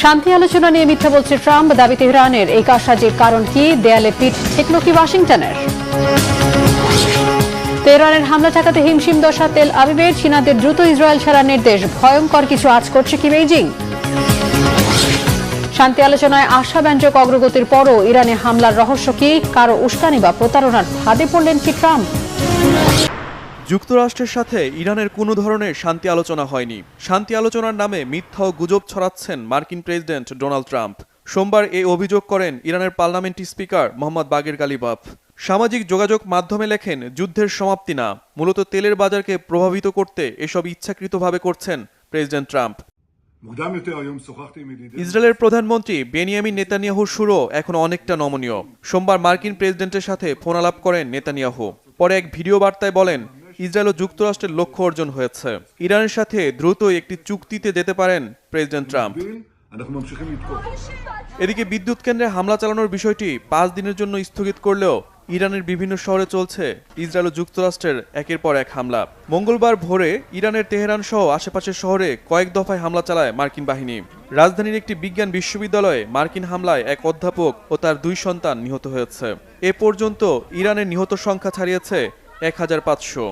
শান্তি আলোচনা নিয়ে মিথ্যা বলছে ট্রাম্প, দাবি তেহরানের। এই কারসাজির কারণ কি? দেয়ালে পিঠ ঠেকল কি ওয়াশিংটনের? তেহরানের হামলা ঠেকাতে হিমশিম দশা তেল আবিবের। চীনাদের দ্রুত ইসরায়েল ছাড়ার নির্দেশ। ভয়ঙ্কর কিছু আঁচ করছে কি বেইজিং? শান্তি আলোচনায় আশাব্যঞ্জক অগ্রগতির পরও ইরানে হামলার রহস্য কি? কারো উস্কানি বা প্রতারণার ফাঁদে পড়লেন কি ট্রাম্প? যুক্তরাষ্ট্রের সাথে ইরানের কোনো ধরনের শান্তি আলোচনা হয়নি। শান্তি আলোচনার নামে মিথ্যা ও গুজব ছড়াচ্ছেন মার্কিন প্রেসিডেন্ট ডোনাল্ড ট্রাম্প। সোমবার এই অভিযোগ করেন ইরানের পার্লামেন্টারি স্পিকার মোহাম্মদ বাগের গালিবাফ। সামাজিক যোগাযোগ মাধ্যমে লেখেন, যুদ্ধের সমাপ্তি না, মূলত তেলের বাজারকে প্রভাবিত করতে এসব ইচ্ছাকৃতভাবে করছেন প্রেসিডেন্ট ট্রাম্প। ইসরায়েলের প্রধানমন্ত্রী বেনিয়ামিন নেতানিয়াহুর সুরও এখন অনেকটা নমনীয়। সোমবার মার্কিন প্রেসিডেন্টের সাথে ফোন আলাপ করেন নেতানিয়াহু। পরে এক ভিডিও বার্তায় বলেন, ইসরায়েল ও যুক্তরাষ্ট্রের লক্ষ্য অর্জন হয়েছে। ইরানের সাথে দ্রুতই একটি চুক্তিতে যেতে পারেন প্রেসিডেন্ট ট্রাম্প। এদিকে বিদ্যুৎ কেন্দ্রে হামলা চালানোর বিষয়টি 5 দিনের জন্য স্থগিত করলেও ইরানের বিভিন্ন শহরে চলছে ইসরায়েল ও যুক্তরাষ্ট্রের একের পর এক হামলা। মঙ্গলবার ভোরে ইরানের তেহরান সহ আশেপাশের শহরে কয়েক দফায় হামলা চালায় মার্কিন বাহিনী। রাজধানীর একটি বিজ্ঞান বিশ্ববিদ্যালয়ে মার্কিন হামলায় এক অধ্যাপক ও তার 2 সন্তান নিহত হয়েছে। এ পর্যন্ত ইরানের নিহত সংখ্যা ছাড়িয়েছে 1500।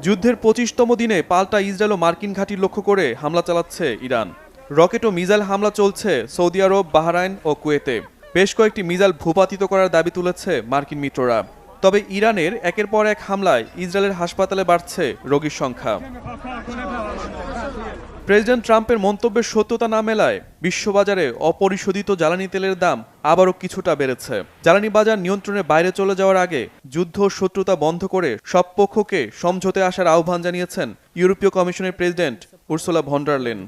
যুদ্ধের 25তম দিনে পাল্টা ইসরায়েল ও মার্কিন ঘাঁটি লক্ষ্য করে হামলা চালাচ্ছে ইরান। রকেট ও মিসাইল হামলা চলছে সৌদি আরব, বাহরাইন ও কুয়েতে। বেশ কয়েকটি মিসাইল ভূপাতিত করার দাবি তুলেছে মার্কিন মিত্ররা। তবে ইরানের একের পর এক হামলায় ইসরায়েলের হাসপাতালে বাড়ছে রোগীর সংখ্যা। প্রেসিডেন্ট ট্রাম্পের মন্তব্যের সত্যতা না মেলায় বিশ্ববাজারে অপরিশোধিত জ্বালানি তেলের দাম আবারও কিছুটা বেড়েছে। জ্বালানি বাজার নিয়ন্ত্রণের বাইরে চলে যাওয়ার আগে যুদ্ধ ও শত্রুতা বন্ধ করে সব পক্ষকে সমঝোতে আসার আহ্বান জানিয়েছেন ইউরোপীয় কমিশনের president Ursula von der Leyen.